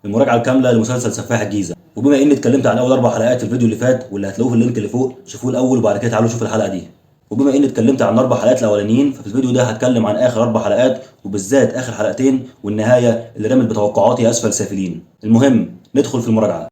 المراجعه الكامله لمسلسل سفاح الجيزه. وبما اني اتكلمت عن اول 4 حلقات في الفيديو اللي فات واللي هتلاقوه في اللينك اللي فوق، شوفوه الاول وبعد كده تعالوا شوفوا الحلقه دي. وبما اني اتكلمت عن ال4 حلقات الاولانيين، ففي الفيديو ده هتكلم عن اخر 4 حلقات وبالذات اخر حلقتين والنهايه اللي رمت بتوقعاتي اسفل سافلين. المهم ندخل في المراجعه.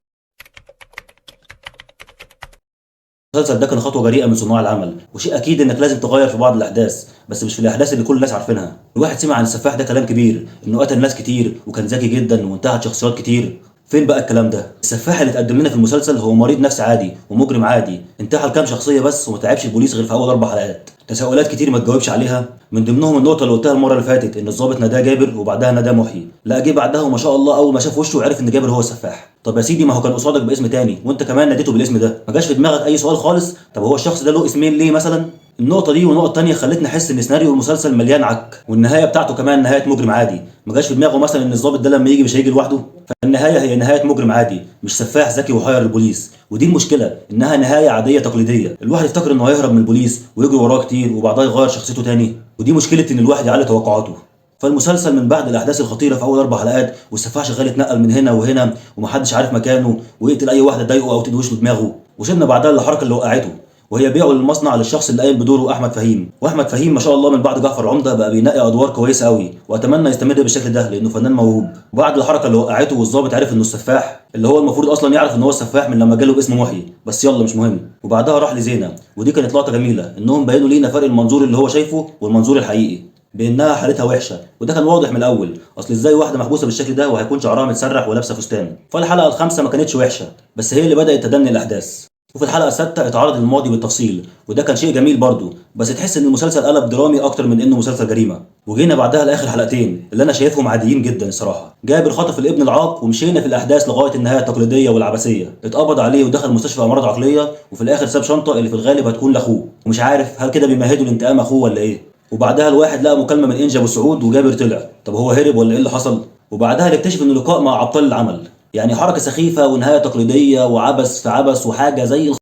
المسلسل ده كان خطوه جريئه من صناع العمل، وشيء اكيد انك لازم تغير في بعض الاحداث، بس مش في الاحداث اللي كل الناس عارفينها. الواحد سمع عن السفاح ده كلام كبير، انه قتل ناس كتير وكان ذكي جدا وانتهت شخصيات كتير. فين بقى الكلام ده؟ السفاح اللي اتقدم لنا في المسلسل هو مريض نفسي عادي ومجرم عادي، انتحل كام شخصيه بس وما تعبش البوليس غير في اول 4 حلقات. تساؤلات كتير ما تجاوبش عليها، من ضمنهم النقطه اللي قلتها المره اللي فاتت ان الضابط ناداه جابر وبعدها ناداه محيي. لا جه بعدها وما شاء الله اول ما شاف وشه عرف ان جابر هو السفاح. طب يا سيدي ما هو كان قصادك باسم تاني وانت كمان ناديته بالاسم ده، ما جاش في دماغك اي سؤال خالص؟ طب هو الشخص ده له اسمين ليه مثلا؟ النقطة دي ونقط تانية خلتني احس ان سيناريو المسلسل مليان عك، والنهاية بتاعته كمان نهاية مجرم عادي. ما جاش في دماغه مثلا ان الضابط ده لما يجي مش هيجي لوحده؟ فالنهاية هي نهاية مجرم عادي مش سفاح ذكي وحير البوليس، ودي المشكلة انها نهاية عادية تقليدية. الواحد يفتكر انه هيهرب من البوليس ويجري وراه كتير وبعدها يغير شخصيته تاني، ودي مشكلة ان الواحد يعلي توقعاته. فالمسلسل من بعد الاحداث الخطيره في اول 4 حلقات والسفاح شغال يتنقل من هنا وهنا ومحدش عارف مكانه ويقتل اي واحده تضايقه او تدوش له دماغه، وشفنا بعدها الحركه اللي وقعته وهي بيعه للمصنع للشخص اللي قايم بدوره احمد فهيم. واحمد فهيم ما شاء الله من بعد جعفر العمده بقى بينقي ادوار كويسه قوي، واتمنى يستمر بالشكل ده لانه فنان موهوب. وبعد الحركه اللي وقعته والظابط عرف انه السفاح، اللي هو المفروض اصلا يعرف ان هو السفاح من لما جاله باسم محيي، بس يلا مش مهم. وبعدها راح لزينه، ودي كانت لقطه جميله انهم بينوا لينا فرق المنظور اللي هو شايفه والمنظور الحقيقي، بانها حالتها وحشه، وده كان واضح من الاول. اصل ازاي واحده محبوسه بالشكل ده وهيكون شعرها متسرح ولابسه فستان؟ فالحلقه الخامسه ما كانتش وحشه، بس هي اللي بدات تدني الاحداث. وفي الحلقه السادسه اتعرض الماضي بالتفصيل، وده كان شيء جميل برضه، بس تحس ان المسلسل قلب درامي اكتر من انه مسلسل جريمه. وجينا بعدها لاخر حلقتين اللي انا شايفهم عاديين جدا الصراحه. جابر خطف الابن العاق ومشينا في الاحداث لغايه النهايه التقليديه والعبثيه، اتقبض عليه ودخل مستشفى امراض عقليه، وفي الاخر ساب شنطه اللي في الغالب هتكون لاخوه، ومش عارف هل كده بيمهدوا لانتقام اخوه ولا ايه. وبعدها الواحد لقى مكالمه من انجا وسعود وجابر طلع، طب هو هرب ولا ايه اللي حصل؟ وبعدها نكتشف انه لقاء مع ابطال العمل، يعني حركه سخيفه ونهايه تقليديه وعبث في عبث وحاجه زي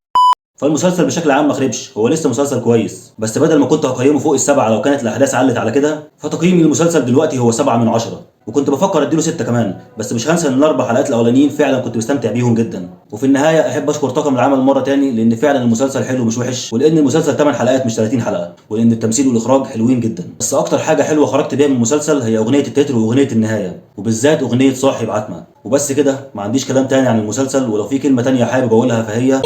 فالمسلسل بشكل عام ما خربش، هو لسه مسلسل كويس، بس بدل ما كنت هقيمه فوق ال7 لو كانت الاحداث علت على كده، فتقييمي للمسلسل دلوقتي هو 7/10. وكنت بفكر اديله 6 كمان، بس مش هنسى ان ال4 حلقات الاولانيين فعلا كنت مستمتع بيهم جدا. وفي النهايه احب اشكر طاقم العمل مره تاني، لان فعلا المسلسل حلو مش وحش، ولان المسلسل 8 حلقات مش 30 حلقه، ولان التمثيل والاخراج حلوين جدا. بس اكتر حاجه حلوه خرجت بيها من المسلسل هي اغنيه التتر واغنيه النهايه، وبالذات اغنيه صاحب عتمه. وبس كده، ما عنديش كلام تاني عن المسلسل، ولو في كلمه تانيه حابب اقولها فهي